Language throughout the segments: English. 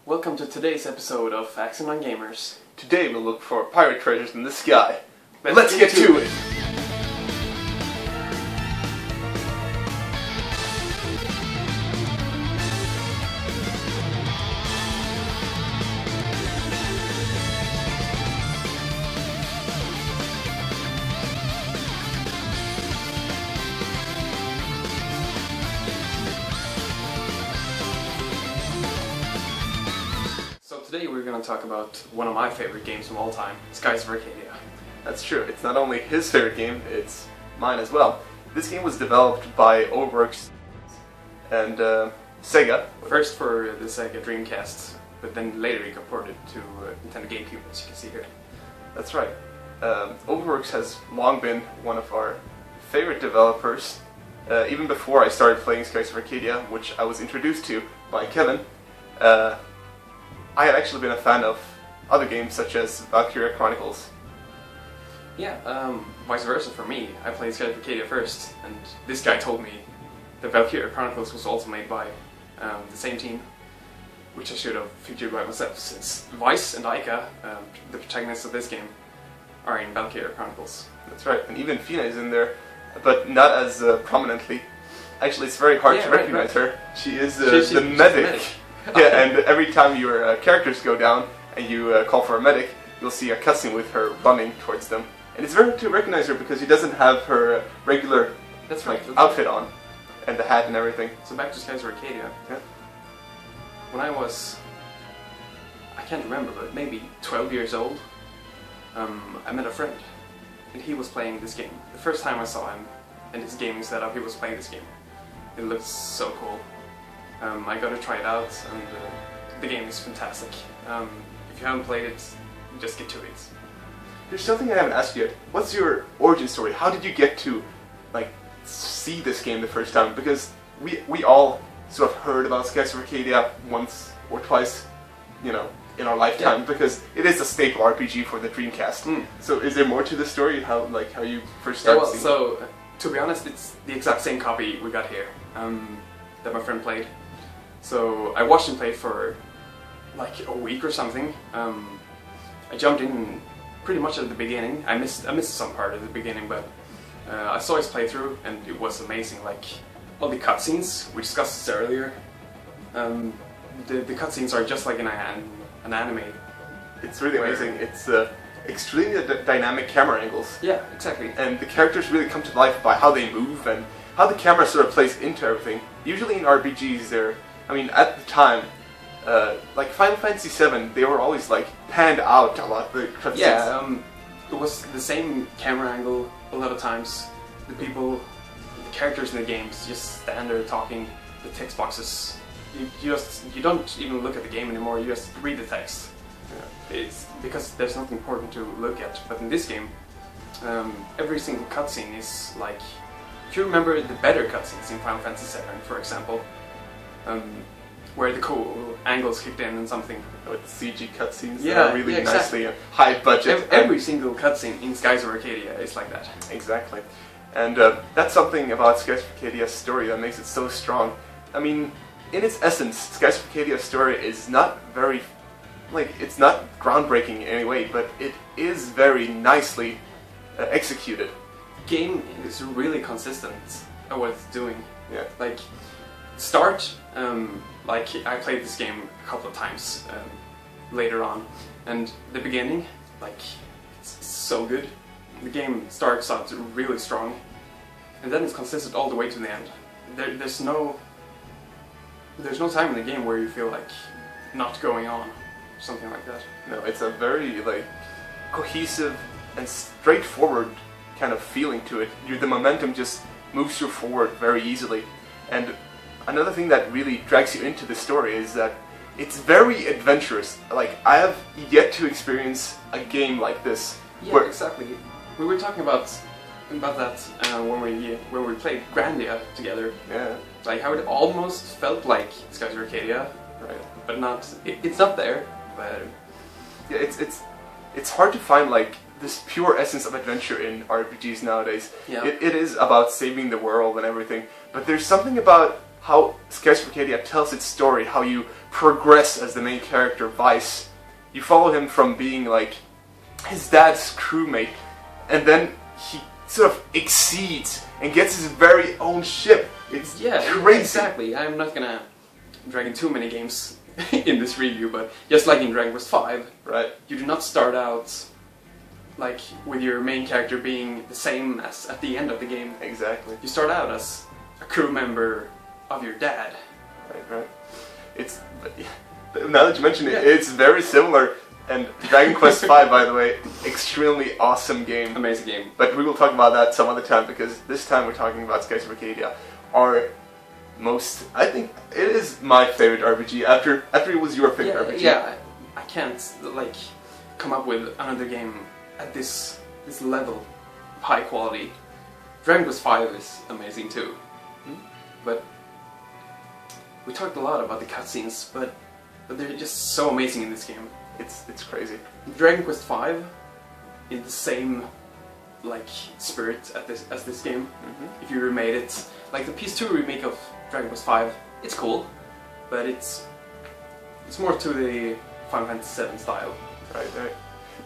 Welcome to today's episode of Accent on Gamers. Today we'll look for pirate treasures in the sky. Let's get to it! Today we're going to talk about one of my favorite games of all time, Skies of Arcadia. That's true. It's not only his favorite game, it's mine as well. This game was developed by Overworks and Sega. First for the Sega Dreamcast, but then later it got ported to Nintendo GameCube, as you can see here. That's right. Overworks has long been one of our favorite developers. Even before I started playing Skies of Arcadia, which I was introduced to by Kevin, I had actually been a fan of other games such as Valkyria Chronicles. Yeah, vice versa for me. I played Skies of Arcadia first, and this guy told me that Valkyria Chronicles was also made by the same team, which I should have featured by myself, since Weiss and Aika, the protagonists of this game, are in Valkyria Chronicles. That's right, and even Fina is in there, but not as prominently. Actually, it's very hard to recognize her. She is the medic. Yeah, and every time your characters go down and you call for a medic, you'll see a cutscene with her running towards them. And it's very hard to recognize her because she doesn't have her regular outfit on, and the hat and everything. So back to Skies of Arcadia. Yeah. When I was, I can't remember, but maybe 12 years old, I met a friend, and he was playing this game. The first time I saw him in his gaming setup, he was playing this game. It looked so cool. I got to try it out, and the game is fantastic. If you haven't played it, just get to it. There's something I haven't asked you yet. What's your origin story? How did you get to see this game the first time? Because we all sort of heard about Skies of Arcadia once or twice, you know, in our lifetime, because it is a staple RPG for the Dreamcast. So is there more to the story? How you first started seeing it? So to be honest, it's the exact same copy we got here that my friend played. So I watched him play for like a week or something. I jumped in pretty much at the beginning. I missed some part at the beginning, but I saw his playthrough and it was amazing. Like all the cutscenes, we discussed this earlier. The cutscenes are just like an anime. It's really amazing. It's extremely dynamic camera angles. Yeah, exactly. And the characters really come to life by how they move and how the camera sort of plays into everything. Usually in RPGs, at the time, like Final Fantasy VII, they were always like panned out a lot. The cutscenes. Yeah, it was the same camera angle a lot of times. The characters in the games just stand there talking. The text boxes, you don't even look at the game anymore. You just read the text. Yeah. It's because there's nothing important to look at. But in this game, every single cutscene is like. If you remember the better cutscenes in Final Fantasy VII, for example, where the cool angles kicked in and something. With CG cutscenes that are really nicely high budget. Every single cutscene in Skies of Arcadia is like that. Exactly. And that's something about Skies of Arcadia's story that makes it so strong. I mean, in its essence, Skies of Arcadia's story is not very, it's not groundbreaking in any way, but it is very nicely executed. Game is really consistent at what it's doing. Yeah. Like, start, I played this game a couple of times later on, and the beginning, it's so good. The game starts out really strong, and then it's consistent all the way to the end. There's no time in the game where you feel like not going on, or something like that. No, it's a very cohesive and straightforward kind of feeling to it. The momentum just moves you forward very easily. And another thing that really drags you into the story is that it's very adventurous. I have yet to experience a game like this. Yeah, exactly. We were talking about that when we played Grandia together. Yeah. How it almost felt like Skies of Arcadia, right? But not. It's not there. But yeah, it's hard to find this pure essence of adventure in RPGs nowadays. Yeah. It is about saving the world and everything, but there's something about how Skies of Arcadia tells its story, how you progress as the main character, Vice. You follow him from being like his dad's crewmate, and then he sort of exceeds and gets his very own ship. It's crazy. Exactly. I'm not gonna drag in too many games in this review, but just like in Dragon Quest V, right? You do not start out like with your main character being the same as at the end of the game. Exactly. You start out as a crew member of your dad. Right. It's now that you mention it, it's very similar. And Dragon Quest V, by the way, extremely awesome game. Amazing game. But we will talk about that some other time, because this time we're talking about Skies of Arcadia. I think it is my favorite RPG after it was your favorite RPG. Yeah, I can't like come up with another game at this level of high quality. Dragon Quest V is amazing too. But we talked a lot about the cutscenes, but they're just so amazing in this game. It's crazy. Dragon Quest V, in the same like spirit as this game. If you remade it, like the PS2 remake of Dragon Quest V, it's cool, but it's more to the Final Fantasy VII style. Right.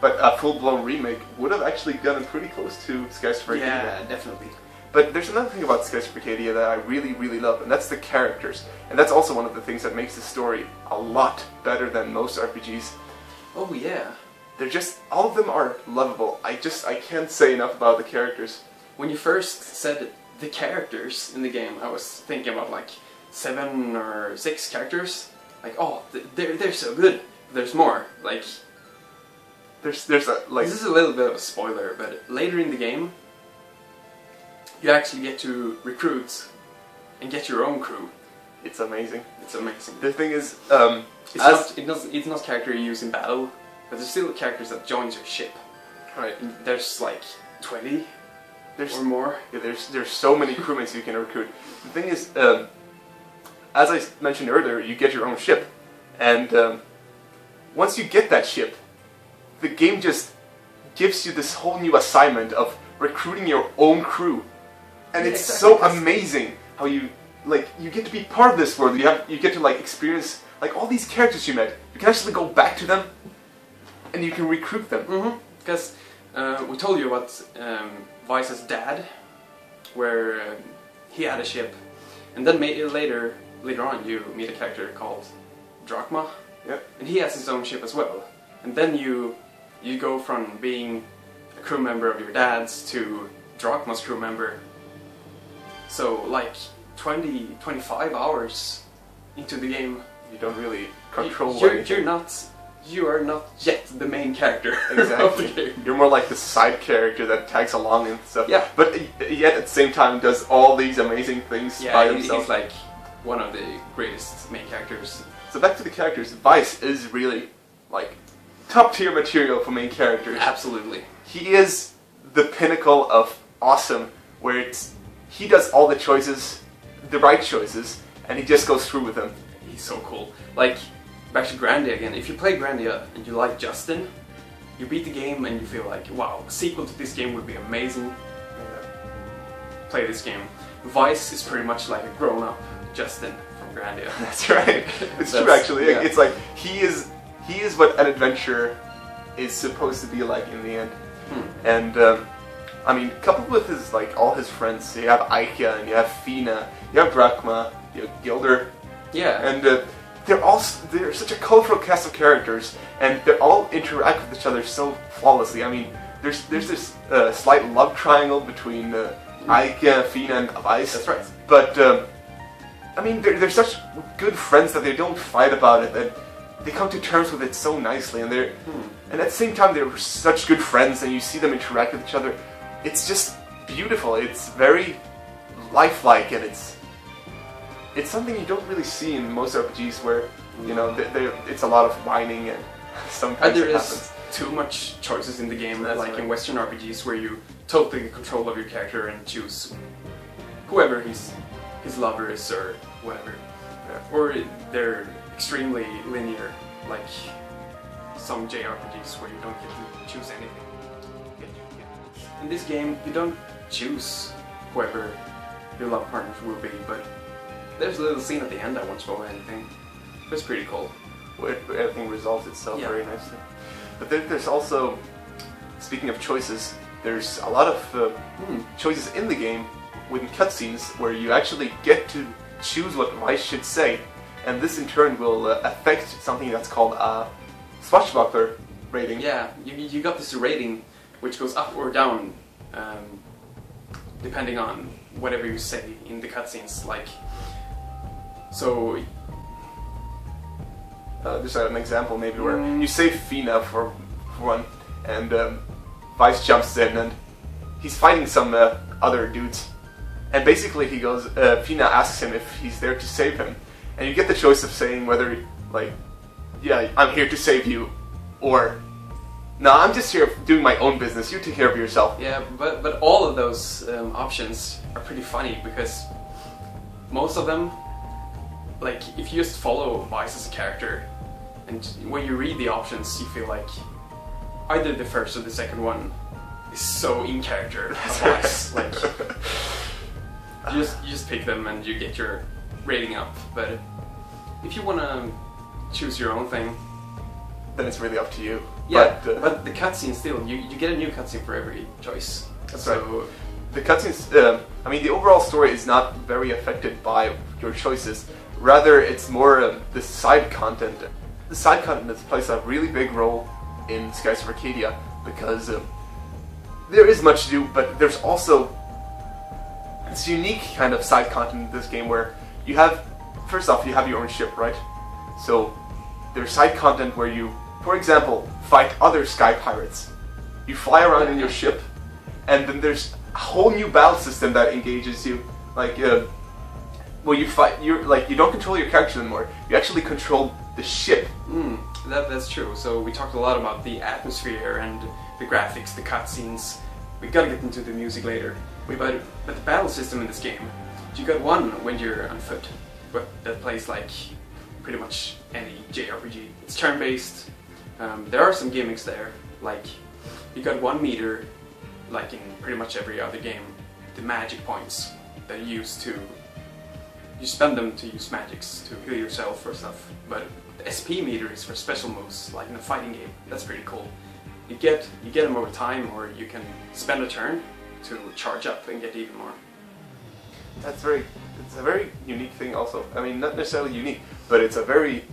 But a full-blown remake would have actually gotten pretty close to Skies of Arcadia. Yeah, definitely. But there's another thing about Skies of Arcadia that I really, really love, and that's the characters. And that's also one of the things that makes the story a lot better than most RPGs. Oh yeah. They're just, all of them are lovable. I can't say enough about the characters. When you first said the characters in the game, I was thinking about like 7 or 6 characters. Like, oh, they're so good. There's more. Like, there's a, like... This is a little bit of a spoiler, but later in the game, you actually get to recruit and get your own crew. It's amazing. It's amazing. The thing is, it's not character you use in battle, but there's still characters that joins your ship. Right. And there's like 20 or more. Yeah, there's so many crewmates you can recruit. The thing is, as I mentioned earlier, you get your own ship, and once you get that ship, the game just gives you this whole new assignment of recruiting your own crew, and it's so amazing how you get to be part of this world. You get to like experience like all these characters you met. You can actually go back to them, and you can recruit them. Because we told you about Vice's dad, where he had a ship, and then later on you meet a character called Drachma, and he has his own ship as well. And then you go from being a crew member of your dad's to Drachma's crew member. So like 20-25 hours into the game, you don't really control. You are not yet the main character. Exactly. Of the game. You're more like the side character that tags along and stuff. Yeah. But yet at the same time does all these amazing things by himself. He's like one of the greatest main characters. So back to the characters. Vice is really like top tier material for main characters. Absolutely. He is the pinnacle of awesome, where he does all the choices, the right choices, and he just goes through with them. He's so cool. Like, back to Grandia again. If you play Grandia and you like Justin, you beat the game and you feel like, wow, a sequel to this game would be amazing. Play this game. Vice is pretty much like a grown-up Justin from Grandia. That's right. It's true, actually. Yeah. It's like he is what an adventure is supposed to be like in the end. And I mean, coupled with his all his friends, you have Aika and you have Fina, you have Drachma, you have Gilder. Yeah. And they're such a colorful cast of characters, and they all interact with each other so flawlessly. I mean, there's this slight love triangle between Aika, Fina, and Vice. That's right. But I mean, they're such good friends that they don't fight about it, and they come to terms with it so nicely. And and at the same time, they're such good friends, and you see them interact with each other. It's just beautiful. It's very lifelike, and it's something you don't really see in most RPGs, where it's a lot of whining, and sometimes there it is happens. too much choices in the game, That's like right. in Western RPGs, where you totally control of your character and choose whoever his lover is or whatever. Yeah. Or they're extremely linear, like some JRPGs where you don't get to choose anything. In this game, you don't choose whoever your love partner will be, but there's a little scene at the end I won't spoil anything. It's pretty cool. Where everything resolves itself very nicely. But there's also, speaking of choices, there's a lot of choices in the game within cutscenes where you actually get to choose what Weiss should say, and this in turn will affect something that's called a swashbuckler rating. Yeah, you got this rating which goes up or down depending on whatever you say in the cutscenes. Like, so. Just an example, maybe where you save Fina for one, and Weiss jumps in and he's fighting some other dudes, and basically he goes. Fina asks him if he's there to save him, and you get the choice of saying whether, like, yeah, I'm here to save you, or no, I'm just here doing my own business. You take care of yourself. Yeah, but all of those options are pretty funny because most of them, like, if you just follow Weiss as a character, and when you read the options, you feel like either the first or the second one is so in character as Weiss. Like, you just pick them and you get your rating up. But if you want to choose your own thing, then it's really up to you. Yeah, but the cutscene still, you get a new cutscene for every choice. That's right. The cutscenes, I mean, the overall story is not very affected by your choices. Rather, it's more the side content. The side content plays a really big role in Skies of Arcadia because there is much to do, but there's also this unique kind of side content in this game where you have, first off, you have your own ship, right? So there's side content where you, for example, fight other sky pirates. You fly around in your ship, and then there's a whole new battle system that engages you. Like, well, you fight. You don't control your character anymore. You actually control the ship. That's true. So we talked a lot about the atmosphere and the graphics, the cutscenes. We gotta get into the music later. But the battle system in this game, you got one when you're on foot, but that plays like pretty much any JRPG. It's turn-based. There are some gimmicks there, like you got 1 meter, like in pretty much every other game, the magic points that you spend them to use magics to heal yourself or stuff. But the SP meter is for special moves, like in a fighting game. That's pretty cool. You get them over time, or you can spend a turn to charge up and get even more. It's a very unique thing also. I mean, not necessarily unique, but it's a very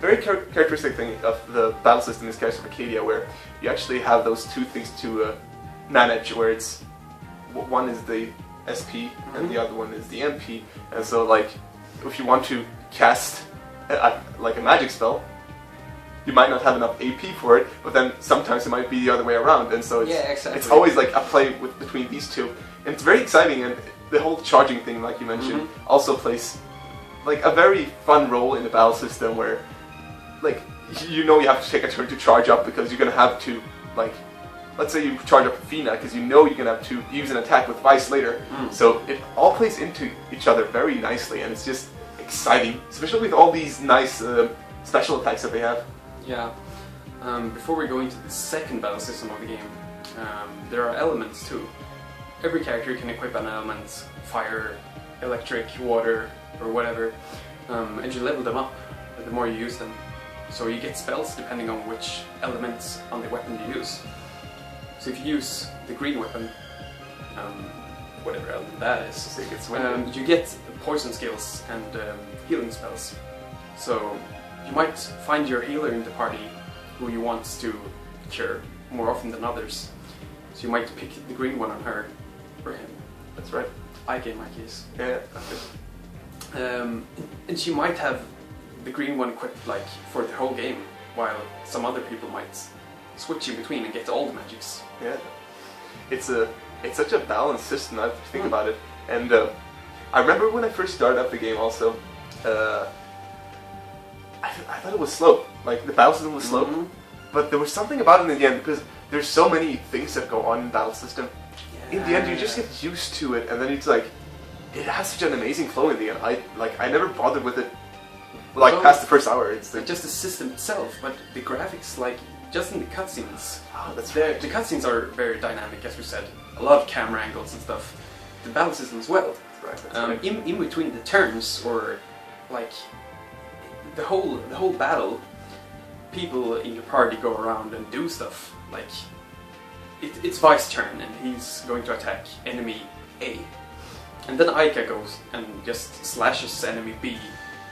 characteristic thing of the battle system in Skies of Arcadia, where you actually have those two things to manage, where it's one is the SP and the other one is the MP, and so like if you want to cast like a magic spell, you might not have enough AP for it, but then sometimes it might be the other way around, and so it's always like a play between these two, and it's very exciting. And the whole charging thing, like you mentioned, also plays like a very fun role in the battle system, where like you have to take a turn to charge up because you're gonna have to, like, let's say you charge up Fina because you're gonna have to use an attack with Weiss later. So it all plays into each other very nicely, and it's just exciting, especially with all these nice special attacks that they have. Yeah. Before we go into the second battle system of the game, there are elements too. Every character can equip an element, fire, electric, water, or whatever, and you level them up the more you use them. So you get spells depending on which elements on the weapon you use. So if you use the green weapon, whatever element that is, you get poison skills and healing spells. So you might find your healer in the party who you want to cure more often than others. So you might pick the green one on her or him. That's right. Ike in my case. Yeah. And she might have the green one equipped like for the whole game, while some other people might switch in between and get all the magics. Yeah. It's such a balanced system now if you think about it. And I remember when I first started up the game also, I thought it was slow. Like, the battle system was slow, but there was something about it in the end, because there's so many things that go on in the battle system. In the end, you just get used to it, and then it's like, it has such an amazing flow in the end. I never bothered with it, like, past the first hour. It's like, just the system itself, but the graphics, like, just in the cutscenes. Oh, that's right. The cutscenes are very dynamic, as we said. A lot of camera angles and stuff. The battle system as well. Right. In between the turns, or like the whole battle, people in your party go around and do stuff. Like it's Vi's turn, and he's going to attack enemy A, and then Aika goes and just slashes enemy B.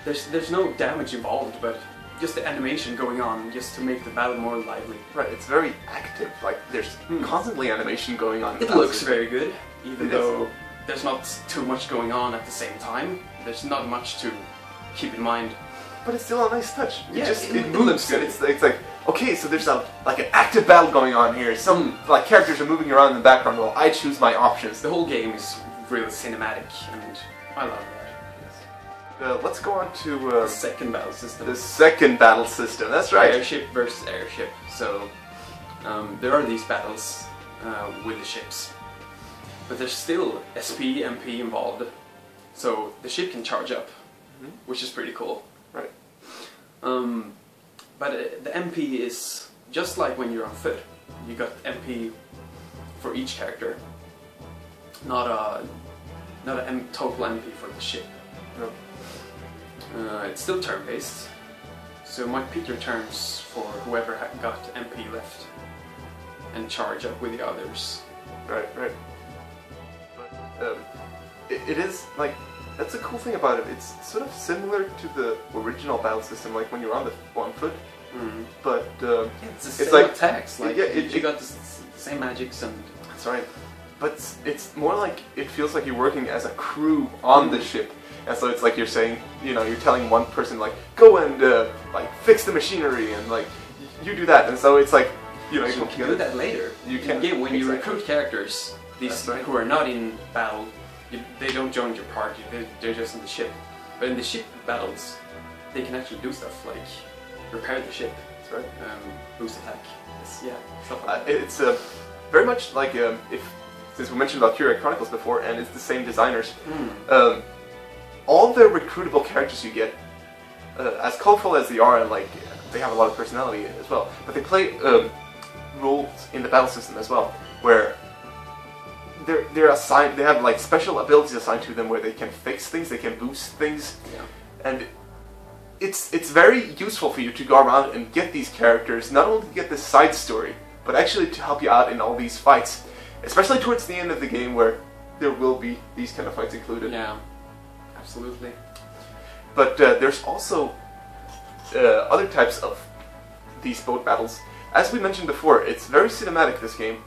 There's no damage involved, but just the animation going on just to make the battle more lively. Right, it's very active. Like there's constantly animation going on. It looks very good, even though there's not too much going on at the same time. There's not much to keep in mind. But it's still a nice touch. Yeah, it moves good. It's like, okay, so there's like an active battle going on here. Some like characters are moving around in the background while I choose my options. The whole game is really cinematic, and I love that. Let's go on to the second battle system. The second battle system. That's right. Airship versus airship. So there are these battles with the ships, but there's still SP, MP involved. So the ship can charge up, which is pretty cool. Right. But the MP is just like when you're on foot. You got MP for each character, not a total MP for the ship. No. It's still turn-based, so you might pick your turns for whoever got MP left and charge up with the others. Right. But it is like, that's the cool thing about it. It's sort of similar to the original battle system, like when you're on foot. But it's the same like attacks. Like you got the same magics and. That's right. But it's more like it feels like you're working as a crew on the ship. And so it's like you're saying, you know, you're telling one person like, go and like fix the machinery, and like you do that, and so it's like, you know, you can do that later. You can when you recruit characters, these who are not in battle, they don't join your party. They're just in the ship. But in the ship battles, they can actually do stuff like repair the ship. That's right. Boost attack. Stuff like that. It's very much like since we mentioned about Valkyria Chronicles before, and it's the same designers. All the recruitable characters you get, as colorful as they are, and like they have a lot of personality as well, but they play roles in the battle system as well, where they're assigned. They have like special abilities assigned to them, where they can fix things, they can boost things, and it's very useful for you to go around and get these characters, not only to get this side story, but actually to help you out in all these fights, especially towards the end of the game, where there will be these kind of fights included. Yeah. Absolutely. But there's also other types of these boat battles. As we mentioned before, it's very cinematic, this game,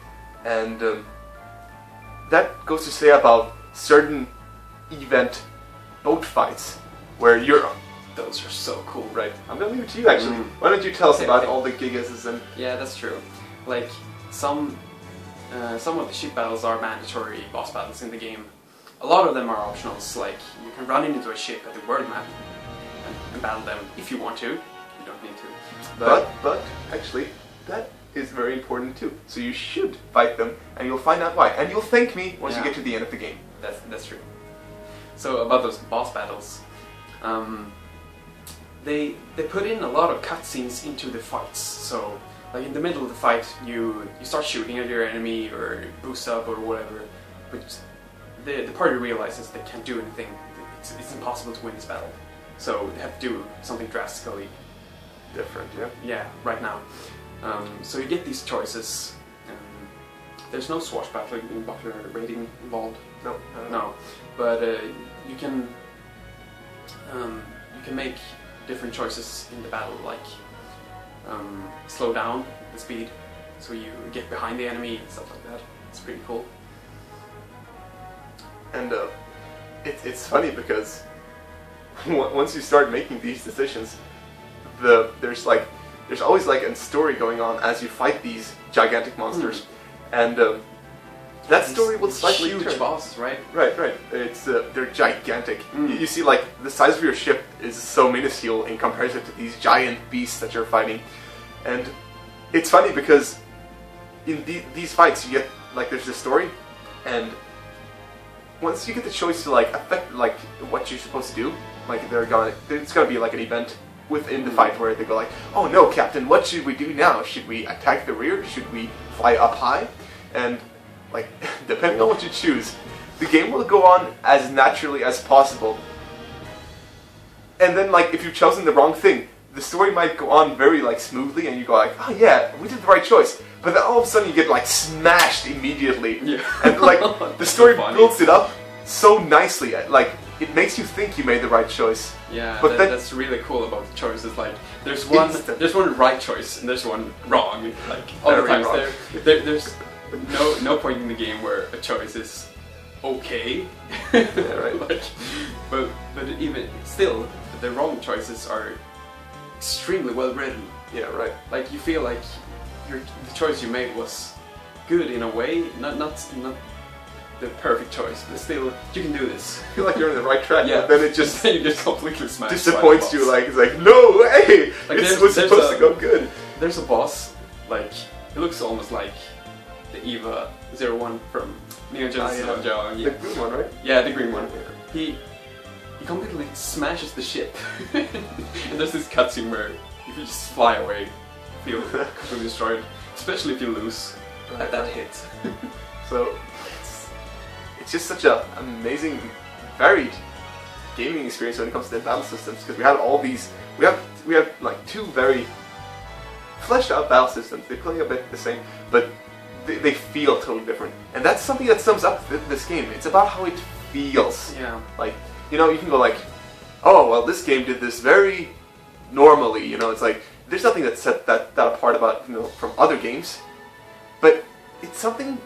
and that goes to say about certain event boat fights where you're... Those are so cool. Right. I'm going to leave it to you, actually. Why don't you tell us about all the gigas and... Yeah, that's true. Like, some of the ship battles are mandatory boss battles in the game. A lot of them are optionals, like you can run into a ship at the world map and battle them if you want to. You don't need to. But actually, that is very important too. So you should fight them, and you'll find out why. And you'll thank me once you get to the end of the game. That's true. So about those boss battles, they put in a lot of cutscenes into the fights. So like in the middle of the fight, you start shooting at your enemy or boost up or whatever, but the party realizes they can't do anything. It's impossible to win this battle, so they have to do something drastically different. Yeah, right now. So you get these choices. There's no swashbuckling rating involved. No. But you can make different choices in the battle, like slow down the speed, so you get behind the enemy and stuff like that. It's pretty cool. And it's funny because once you start making these decisions, there's always like a story going on as you fight these gigantic monsters, and that story will slightly huge turn. Bosses, right? Right. It's they're gigantic. You see, like the size of your ship is so minuscule in comparison to these giant beasts that you're fighting, and it's funny because in these fights you get like there's this story, and once you get the choice to like affect like what you're supposed to do, like it's gonna be like an event within the fight where they go like, oh no, Captain, what should we do now? Should we attack the rear? Should we fly up high? And like depending on what you choose, the game will go on as naturally as possible. And then, like, if you've chosen the wrong thing, the story might go on very, like, smoothly, and you go like, oh yeah, we did the right choice. But then all of a sudden you get, like, smashed immediately. Yeah. And, like, the story builds it up so nicely. Like, it makes you think you made the right choice. Yeah, but that's really cool about the choices. Like, there's one right choice and there's one wrong. Like, all the times there's no point in the game where a choice is okay. Yeah, right. Like, but even still, the wrong choices are extremely well written. Yeah, right. Like, you feel like the choice you made was good in a way, not the perfect choice, but still, you can do this. You feel like you're on the right track, yeah. but then it just you get completely smashed. Disappoints you. Like, it's like, no way! Like, it was supposed to go good. There's a boss, like, it looks almost like the EVA 01 from Neon Genesis Evangelion. The green one, right? Yeah, the green one. He completely smashes the ship. And there's this cutscene where if you just fly away, you feel completely destroyed. Especially if you lose at that hit. So, it's just such an amazing, varied gaming experience when it comes to the battle systems, because we have all these, we have like two very fleshed out battle systems. They play a bit the same, but they feel totally different, and that's something that sums up this game. It's about how it feels. Yeah. Like, you know, you can go like, oh well, this game did this very normally. You know, it's like there's nothing that set that apart about, you know, from other games, but it's something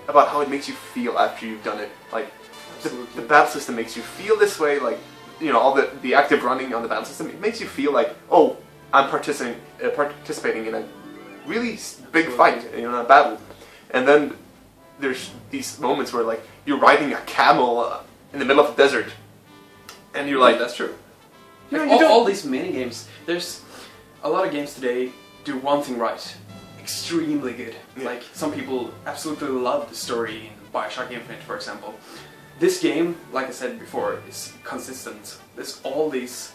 about how it makes you feel after you've done it. Like, the battle system makes you feel this way. Like, you know, all the active running on the battle system, it makes you feel like, oh, I'm participating in a really big fight, you know, a battle. And then there's these moments where, like, you're riding a camel in the middle of the desert, and you're like, that's true. You Like, know, all these mini games. There's a lot of games today do one thing right. Extremely good. Yeah. Like, some people absolutely love the story in Bioshock Infinite, for example. This game, like I said before, is consistent. There's all these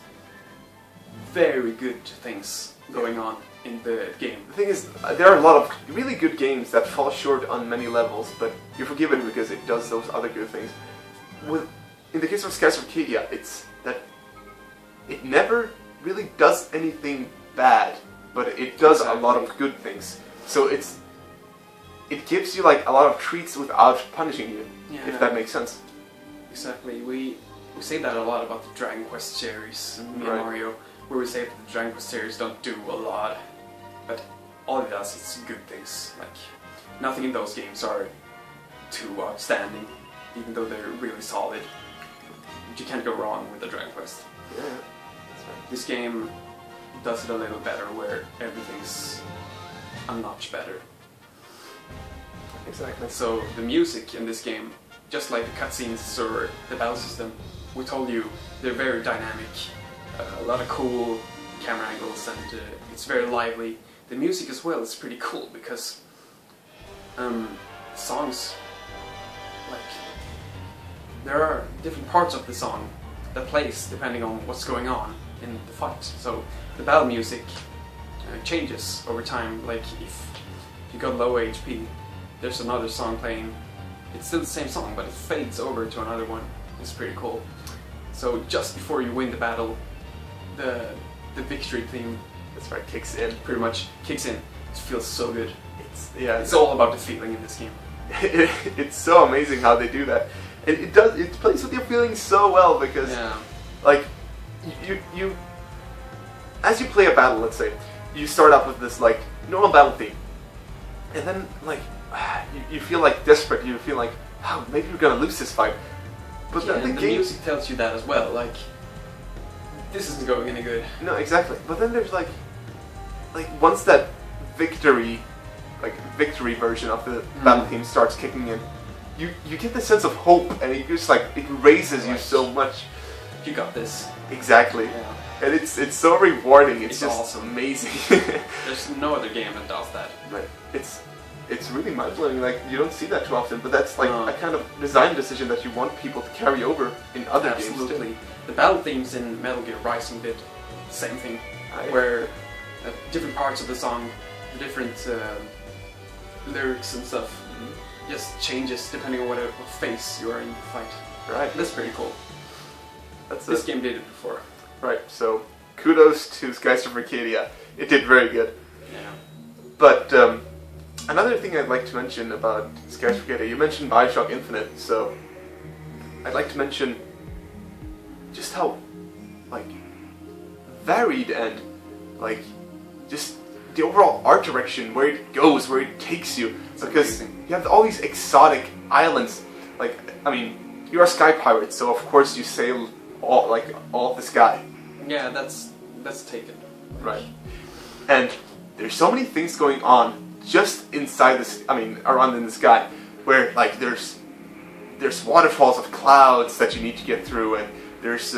very good things going on in the game. The thing is, there are a lot of really good games that fall short on many levels, but you forgive it because it does those other good things. In the case of SKIES of Arcadia, it's that it never really does anything bad, but it does a lot of good things. So it gives you like a lot of treats without punishing you, if that makes sense. Exactly. We say that a lot about the Dragon Quest series and Mario, where we say that the Dragon Quest series don't do a lot, but all it does is good things. Like, nothing in those games are too outstanding, even though they're really solid. But you can't go wrong with the Dragon Quest. Yeah, that's right. This game does it a little better, where everything's a notch better. Exactly. So the music in this game, just like the cutscenes or the battle system, we told you they're very dynamic, a lot of cool camera angles, and it's very lively. The music as well is pretty cool because songs, like, there are different parts of the song that plays depending on what's going on in the fight. So the battle music changes over time. Like, if you got low HP, there's another song playing. It's still the same song, but it fades over to another one. It's pretty cool. So just before you win the battle, the victory theme, that's right, kicks in. Pretty much kicks in. It feels so good. It's all about the feeling in this game. It's so amazing how they do that. It plays with your feelings so well, because like you as you play a battle, let's say, you start off with this like normal battle theme, and then like you feel like desperate. You feel like, oh, maybe you're gonna lose this fight. But then the music tells you that as well. Like, this isn't going any good. No, exactly. But then there's like once that victory version of the battle theme starts kicking in, you get this sense of hope, and it just like it raises you so much. You got this. Exactly. Yeah. And it's so rewarding. It's just awesome. Amazing. There's no other game that does that. But it's really mind-blowing. Like, you don't see that too often, but that's like a kind of design decision that you want people to carry over in other games too. Absolutely. The battle themes in Metal Gear Rising did the same thing, where different parts of the song, the different lyrics and stuff, just changes depending on what phase you are in the fight. Right. That's pretty cool. This game did it before. Right, so kudos to Skies of Arcadia. It did very good. Yeah. But another thing I'd like to mention about Skies of Arcadia, you mentioned Bioshock Infinite, so I'd like to mention just how, like, varied and, like, just the overall art direction, where it goes, where it takes you. It's because amazing. you have all these exotic islands. Like, I mean, you're a sky pirate, so of course you sail all of the sky. Yeah, that's taken. Right. And there's so many things going on just inside this, around in the sky, where like there's waterfalls of clouds that you need to get through, and there's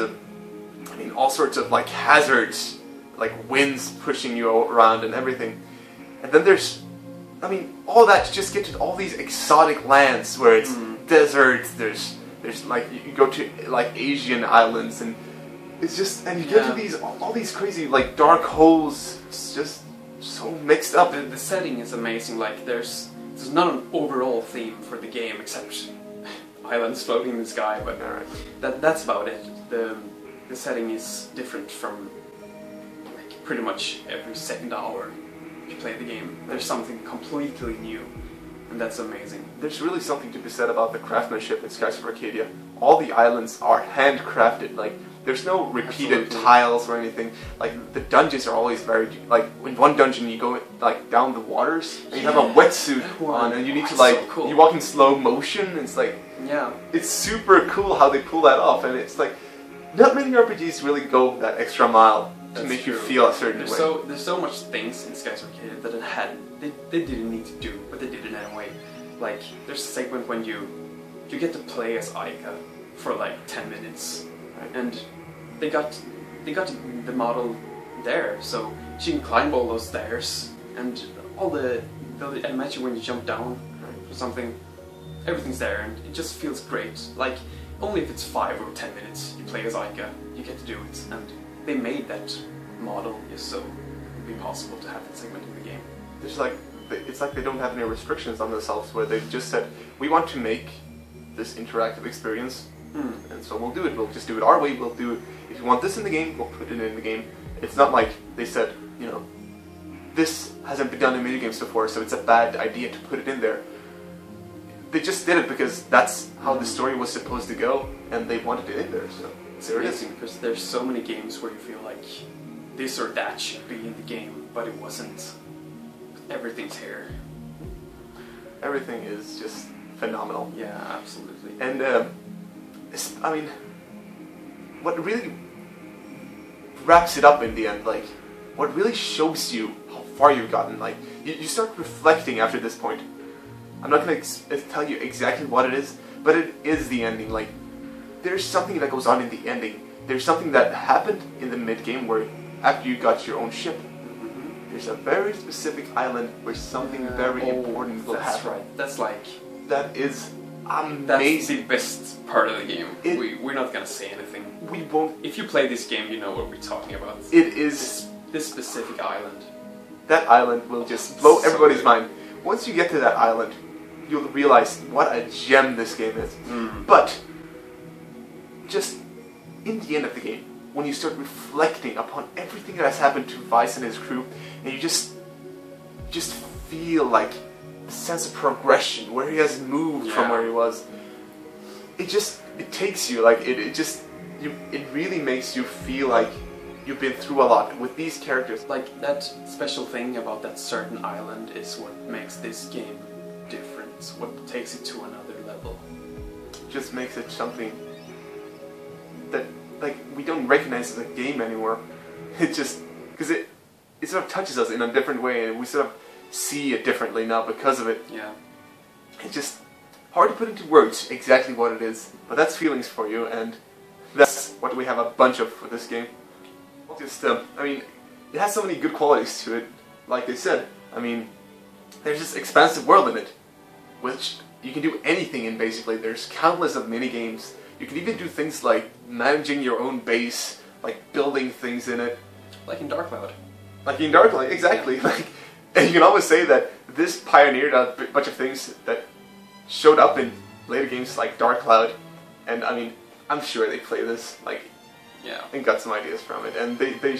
all sorts of like hazards, like winds pushing you around and everything. And then there's all that to just get to all these exotic lands where it's deserts, there's like you go to like Asian islands, and it's just, and you get to these all these crazy like dark holes. It's just so mixed up. The setting is amazing. Like there's not an overall theme for the game except islands floating in the sky, but that's about it. The setting is different from like pretty much every second hour you play the game. There's something completely new, and that's amazing. There's really something to be said about the craftsmanship in Skies of Arcadia. All the islands are handcrafted. Like there's no repeated tiles or anything. Like the dungeons are always very, like in one dungeon you go like down the waters and you have a wetsuit on, and you need to like you walk in slow motion. It's like it's super cool how they pull that off, and it's like not many RPGs really go that extra mile to make you feel a certain way. There's so much things in Skies of Arcadia that they didn't need to do, but they did it anyway. Like there's a segment when you get to play as Aika for like 10 minutes. And they got the model there, so she can climb all those stairs, and all the animation when you jump down or something, everything's there, and it just feels great. Like only if it's 5 or 10 minutes you play as Aika, you get to do it, and they made that model just so it would be possible to have that segment in the game. There's like it's like they don't have any restrictions on themselves, where they've just said we want to make this interactive experience. And so we'll do it. We'll just do it our way. We'll do it. If you want this in the game, we'll put it in the game. It's not like they said, this hasn't been done in video games before, so it's a bad idea to put it in there. They just did it because that's how the story was supposed to go, and they wanted it in there. So there it is. Because there's so many games where you feel like this or that should be in the game, but it wasn't. Everything's here. Everything is just phenomenal. Yeah, absolutely. And what really wraps it up in the end, like, what really shows you how far you've gotten, like, you start reflecting after this point. I'm not going to tell you exactly what it is, but it is the ending. Like, there's something that goes on in the ending. There's something that happened in the mid-game where, after you got your own ship, there's a very specific island where something very important will happen. That's right. That's like... That is amazing. That's the best part of the game. We're not gonna say anything. We won't. If you play this game, you know what we're talking about. It is this specific island. That island will just blow everybody's mind. Once you get to that island, you'll realize what a gem this game is. But just in the end of the game, when you start reflecting upon everything that has happened to Vice and his crew, and you just feel like a sense of progression, where he has moved from where he was. It takes you, like, it really makes you feel like you've been through a lot with these characters. Like, that special thing about that certain island is what makes this game different, what takes it to another level. Just makes it something that, like, we don't recognize as a game anymore. It just, because it sort of touches us in a different way, and we sort of see it differently now because of it. Yeah. It's just hard to put into words exactly what it is, but that's feelings for you, and that's what we have a bunch of for this game. Just, it has so many good qualities to it. Like I said, there's this expansive world in it, which you can do anything in, basically. There's countless of mini-games. You can even do things like managing your own base, like building things in it. Like in Dark Cloud. Like in Dark Cloud, exactly. And you can always say that this pioneered a bunch of things that showed up in later games like Dark Cloud, and I mean, I'm sure they play this like, yeah, and got some ideas from it, and they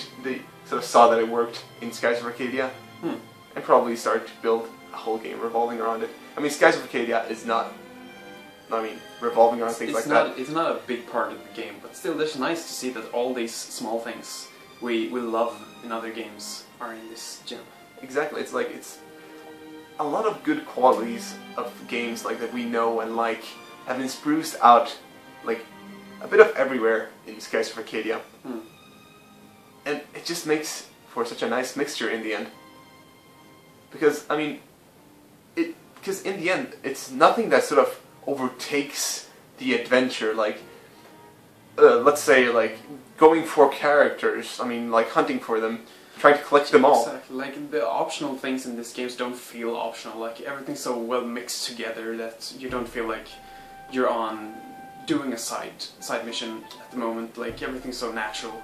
sort of saw that it worked in Skies of Arcadia, and probably started to build a whole game revolving around it. I mean, Skies of Arcadia is not, I mean, revolving around things like that. It's not a big part of the game, but still, it's nice to see that all these small things we love in other games are in this gem. Exactly, it's like, it's a lot of good qualities of games like that we know and like have been spruced out like a bit of everywhere in Skies of Arcadia. And it just makes for such a nice mixture in the end. Because, I mean, because in the end, it's nothing that sort of overtakes the adventure, like, let's say, like, going for characters, I mean, like, hunting for them, trying to collect them all. Exactly, like, the optional things in this game don't feel optional, like, everything's so well mixed together that you don't feel like you're on doing a side mission at the moment, like, everything's so natural.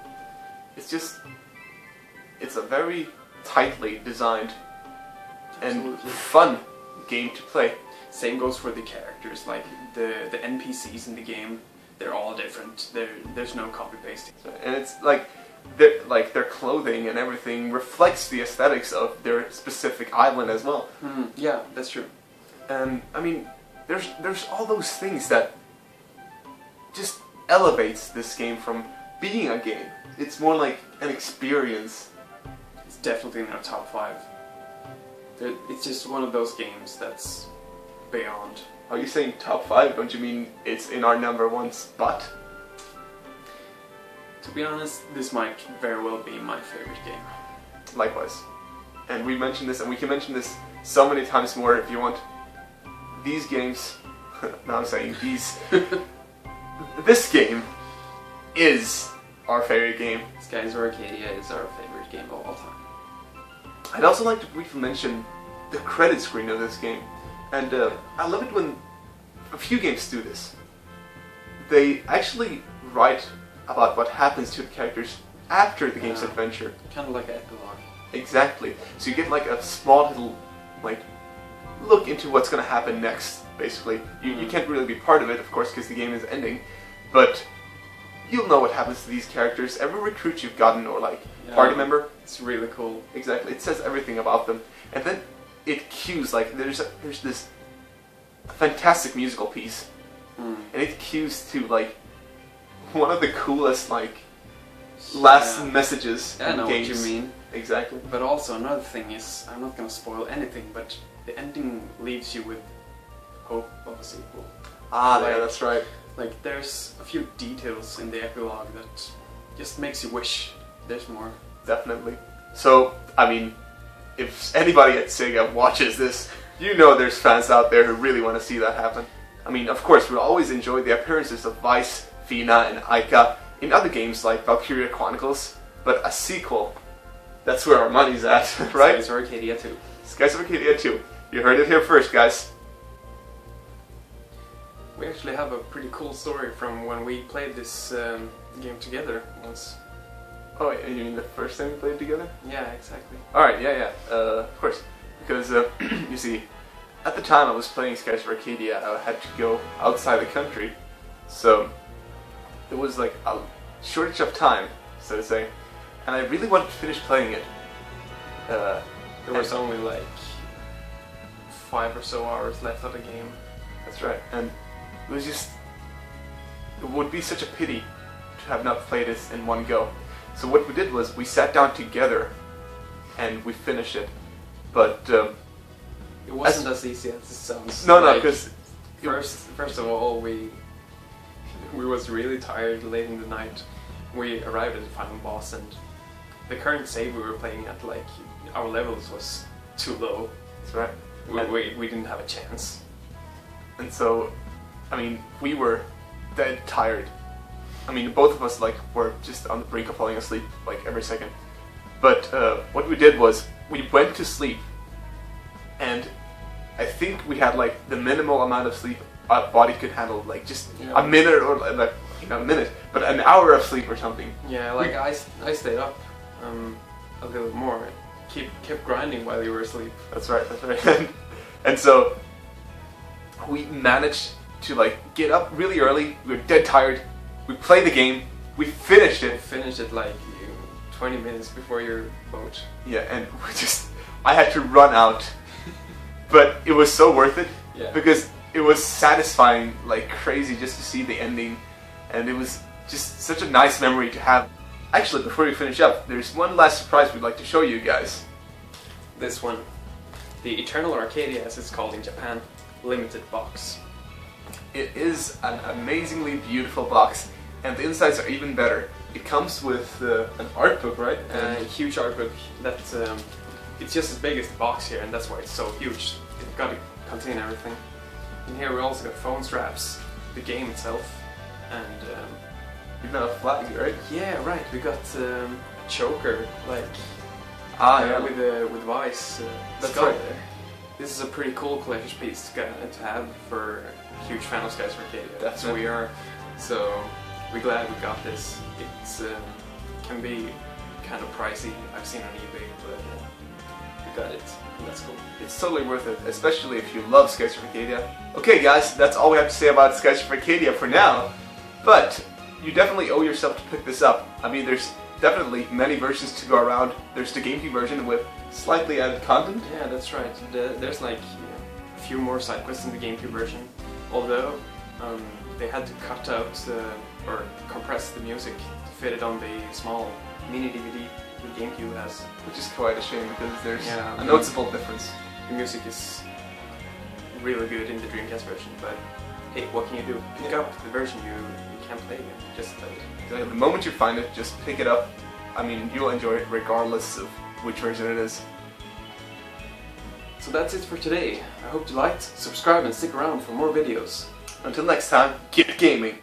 It's just, it's a very tightly designed and fun game to play. Same goes for the characters, like the NPCs in the game, they're all different. There's no copy pasting. And it's like their clothing and everything reflects the aesthetics of their specific island as well. Yeah, that's true. And I mean, there's all those things that just elevates this game from being a game. It's more like an experience. It's definitely in our top 5. It's just one of those games that's beyond. Are you saying top 5? Don't you mean it's in our #1 spot? To be honest, this might very well be my favorite game. Likewise. And we mentioned this, and we can mention this so many times more if you want. These games, now I'm saying these, this game is our favorite game. Skies of Arcadia is our favorite game of all time. I'd also like to briefly mention the credit screen of this game. And I love it when a few games do this. They actually write about what happens to the characters after the game's adventure. Kind of like an epilogue. Exactly. So you get like a small little like look into what's going to happen next, basically. You can't really be part of it, of course, because the game is ending. But you'll know what happens to these characters. Every recruit you've gotten, or like party member. It's really cool. Exactly. It says everything about them. And then it cues, like, there's this fantastic musical piece. And it cues to, like, one of the coolest, like, last messages in games. I know what you mean. Exactly. But also, another thing is, I'm not gonna spoil anything, but the ending leaves you with hope of a sequel. Ah, yeah, that's right. Like, there's a few details in the epilogue that just makes you wish there's more. Definitely. So, I mean, if anybody at Sega watches this, you know there's fans out there who really want to see that happen. I mean, of course, we'll always enjoy the appearances of Vice, Fina, and Aika in other games like Valkyria Chronicles, but a sequel, that's where our money's at, right? Skies of Arcadia 2. Skies of Arcadia 2. You heard it here first, guys. We actually have a pretty cool story from when we played this game together once. Oh, wait, you mean the first time we played together? Yeah, exactly. Alright, yeah, of course. Because, you see, at the time I was playing Skies of Arcadia, I had to go outside the country. So, there was like a shortage of time, so to say. And I really wanted to finish playing it. There was only like 5 or so hours left of the game. That's right. And it was just... it would be such a pity to have not played this in one go. So what we did was we sat down together and we finished it. But it wasn't as easy as it sounds. No, because first of all, we was really tired late in the night. We arrived at the final boss, and the current save we were playing at, like, our levels was too low. That's right. We didn't have a chance. And so, I mean, we were dead tired. I mean, both of us, like, were just on the brink of falling asleep, like, every second. But what we did was, we went to sleep, and I think we had, like, the minimal amount of sleep our body could handle, like, just a minute or, like, a minute, but an hour of sleep or something. Yeah, like, I stayed up a little more, kept grinding while you were asleep. That's right, that's right. And so, we managed to like get up really early. We were dead tired. We played the game. We finished it. Finished it like 20 minutes before your boat. Yeah, and I had to run out, but it was so worth it. Yeah. Because it was satisfying like crazy just to see the ending, and it was just such a nice memory to have. Actually, before we finish up, there's one last surprise we'd like to show you guys. This one, the Eternal Arcadia, as it's called in Japan, limited box. It is an amazingly beautiful box, and the insides are even better. It comes with an art book, right? A huge art book that it's just as big as the box here, and that's why it's so huge. It's got to contain everything. In here we also got phone straps, the game itself, and even a flag, right? Yeah, right. We got a choker, like yeah, with Vice. That's right. There. This is a pretty cool collector's piece to have for a huge fan of Skies of Arcadia. That's what we are. So we're glad we got this. It can be kind of pricey. I've seen on eBay, but we got it. And that's cool. It's totally worth it, especially if you love Skies of Arcadia. Okay, guys, that's all we have to say about Skies of Arcadia for now. But you definitely owe yourself to pick this up. I mean, there's definitely many versions to go around. There's the GameCube version with slightly added content. Yeah, that's right. There's like a few more side quests in the GameCube version, although they had to cut out or compress the music to fit it on the small mini DVD the GameCube has. Which is quite a shame because there's a noticeable difference. The music is really good in the Dreamcast version, but hey, what can you do? Pick up the version you can't play again. Just play it. The moment you find it, just pick it up. I mean, you'll enjoy it regardless of which version it is. So that's it for today. I hope you liked, subscribe and stick around for more videos. Until next time, keep gaming!